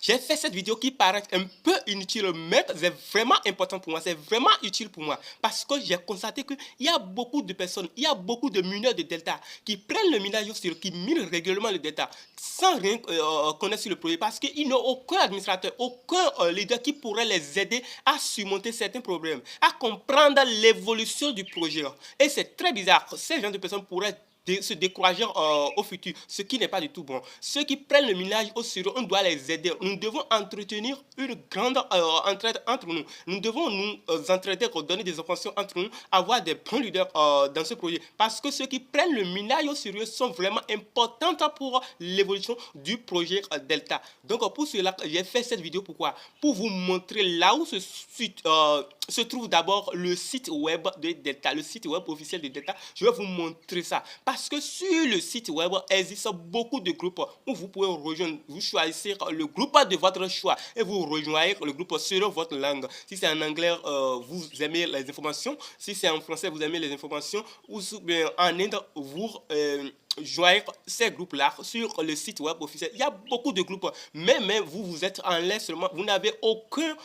J'ai fait cette vidéo qui paraît un peu inutile, mais c'est vraiment important pour moi, c'est vraiment utile pour moi. Parce que j'ai constaté qu'il y a beaucoup de personnes, il y a beaucoup de mineurs de Delta qui prennent le minage sur, qui minent régulièrement le Delta sans rien connaître sur le projet. Parce qu'ils n'ont aucun administrateur, aucun leader qui pourrait les aider à surmonter certains problèmes, à comprendre l'évolution du projet. Et c'est très bizarre, ces gens de personnes pourraient se décourager au futur, ce qui n'est pas du tout bon. Ceux qui prennent le minage au sérieux, on doit les aider. Nous devons entretenir une grande entraide entre nous. Nous devons nous entraider, donner des informations entre nous, avoir des bons leaders dans ce projet. Parce que ceux qui prennent le minage au sérieux sont vraiment importants pour l'évolution du projet Delta. Donc pour cela, j'ai fait cette vidéo. Pourquoi? Pour vous montrer là où se trouve d'abord le site web de Delta, le site web officiel de Delta. Je vais vous montrer ça. Parce que sur le site web, il existe beaucoup de groupes où vous pouvez rejoindre, vous choisissez le groupe de votre choix et vous rejoignez le groupe selon votre langue. Si c'est en anglais, vous aimez les informations. Si c'est en français, vous aimez les informations. Ou bien en Inde, vous joindre ces groupes-là sur le site web officiel. Il y a beaucoup de groupes, mais vous êtes en l'air seulement. Vous n'avez aucun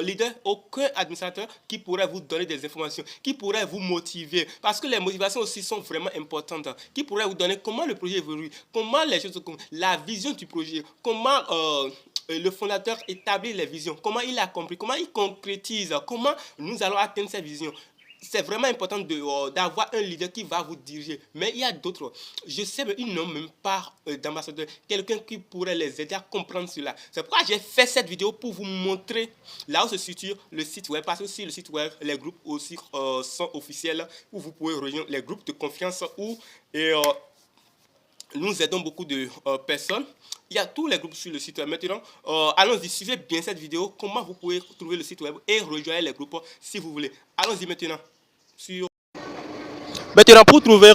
leader, aucun administrateur qui pourrait vous donner des informations, qui pourrait vous motiver. Parce que les motivations aussi sont vraiment importantes. Qui pourrait vous donner comment le projet évolue, comment les choses, la vision du projet, comment le fondateur établit les visions, comment il a compris, comment il concrétise, comment nous allons atteindre ces visions. C'est vraiment important d'avoir un leader qui va vous diriger. Mais il y a d'autres. Je sais, mais ils n'ont même pas d'ambassadeur. Quelqu'un qui pourrait les aider à comprendre cela. C'est pourquoi j'ai fait cette vidéo pour vous montrer là où se situe le site web. Parce que sur le site web, les groupes aussi sont officiels où vous pouvez rejoindre les groupes de confiance où nous aidons beaucoup de personnes. Il y a tous les groupes sur le site web. Maintenant, allons-y, suivez bien cette vidéo. Comment vous pouvez trouver le site web et rejoindre les groupes si vous voulez. Allons-y maintenant. Maintenant, pour trouver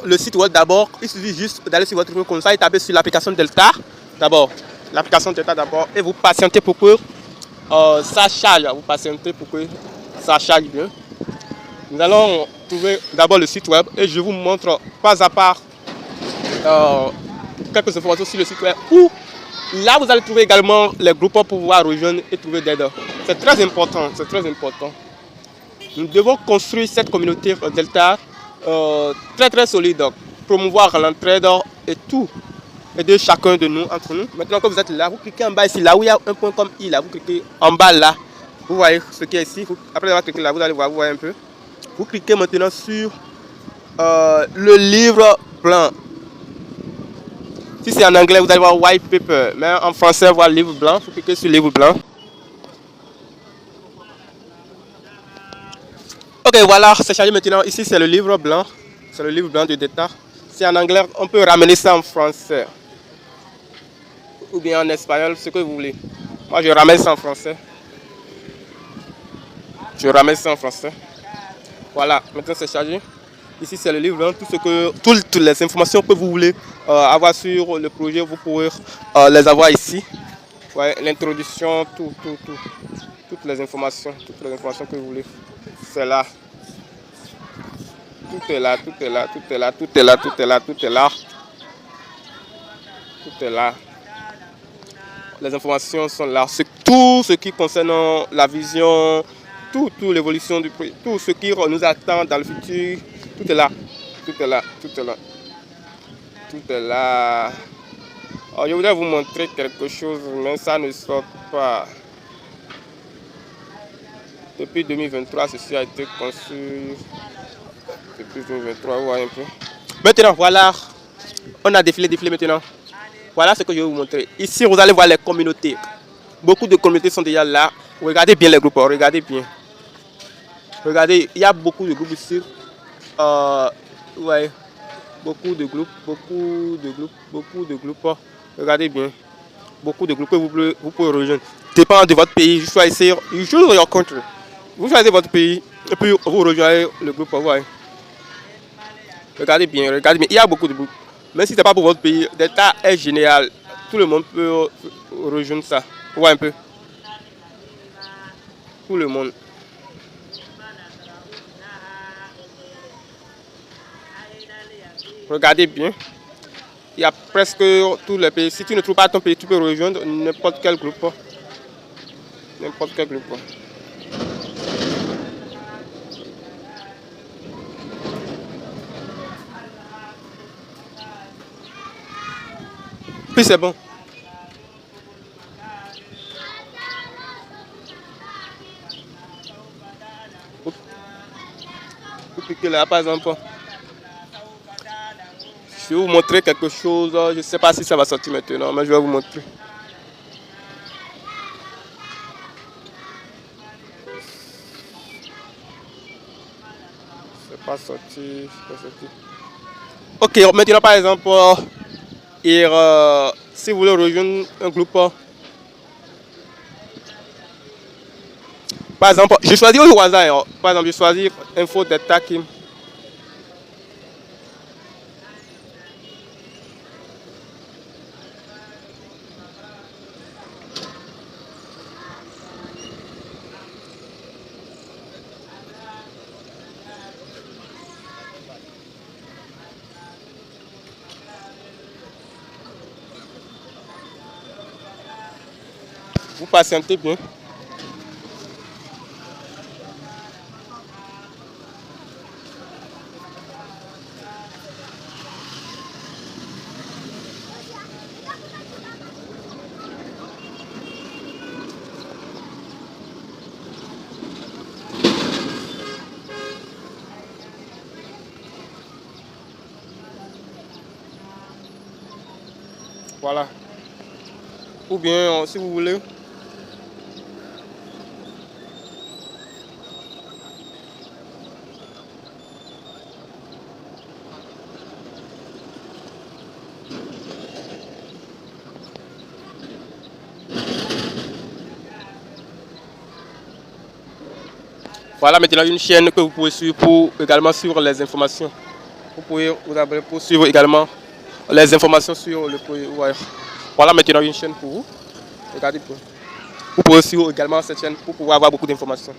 le site web, d'abord, il suffit juste d'aller sur votre compte comme ça et taper sur l'application Delta. D'abord, l'application Delta d'abord, et vous patientez pour que ça charge. Vous patientez pour que ça charge bien. Nous allons trouver d'abord le site web et je vous montre pas à part quelques informations sur le site web où là vous allez trouver également les groupes pour pouvoir rejoindre et trouver d'aide. C'est très important, c'est très important. Nous devons construire cette communauté Delta très solide, promouvoir l'entraide et tout, aider chacun de nous entre nous. Maintenant que vous êtes là, vous cliquez en bas ici, là où il y a un point comme I, là, vous cliquez en bas là, vous voyez ce qui est ici. Après avoir cliqué là, vous allez voir, vous voyez un peu. Vous cliquez maintenant sur le livre blanc. Si c'est en anglais, vous allez voir white paper, mais en français, voir livre blanc. Vous cliquez sur livre blanc. Ok, voilà, c'est chargé maintenant. Ici, c'est le livre blanc. C'est le livre blanc de Delta. Si en anglais, on peut ramener ça en français. Ou bien en espagnol, ce que vous voulez. Moi, je ramène ça en français. Je ramène ça en français. Voilà, maintenant c'est chargé. Ici, c'est le livre blanc. Toutes les informations que vous voulez avoir sur le projet, vous pouvez les avoir ici. Ouais, l'introduction, toutes les informations que vous voulez. C'est là. Tout est là, tout est là, tout est là, tout est là, tout est là, tout est là. Tout est là. Les informations sont là. C'est tout ce qui concerne la vision, toute l'évolution du projet, tout ce qui nous attend dans le futur. Tout est là. Tout est là. Tout est là. Tout est là. Alors, je voudrais vous montrer quelque chose, mais ça ne sort pas. Depuis 2023, ceci a été conçu. Depuis 2023, vous voyez un peu. Maintenant, voilà. On a défilé maintenant. Voilà ce que je vais vous montrer. Ici, vous allez voir les communautés. Beaucoup de communautés sont déjà là. Regardez bien les groupes. Regardez bien. Regardez, il y a beaucoup de groupes ici. Ouais. Beaucoup de groupes. Regardez bien. Beaucoup de groupes que vous pouvez rejoindre. Dépend de votre pays. Choisissez your country. Vous choisissez votre pays et puis vous rejoignez le groupe. Ouais. Regardez bien. Il y a beaucoup de groupes. Même si ce n'est pas pour votre pays, Delta est génial. Tout le monde peut rejoindre ça. Vous voyez un peu. Tout le monde. Regardez bien. Il y a presque tous les pays. Si tu ne trouves pas ton pays, tu peux rejoindre n'importe quel groupe. N'importe quel groupe. Puis c'est bon. Vous cliquez là, par exemple. Je vais vous montrer quelque chose. Je ne sais pas si ça va sortir maintenant, mais je vais vous montrer. C'est pas sorti. C'est pas sorti. Ok, maintenant par exemple, si vous voulez rejoindre un groupe, par exemple, je choisis au hasard. Par exemple, je choisis info d'état qui. Vous patientez bien. Voilà. Ou bien, si vous voulez. Voilà maintenant une chaîne que vous pouvez suivre pour également suivre les informations. Vous pouvez vous abonner pour suivre également les informations sur le pays. Ouais. Voilà maintenant une chaîne pour vous. Regardez. Vous pouvez suivre également cette chaîne pour pouvoir avoir beaucoup d'informations.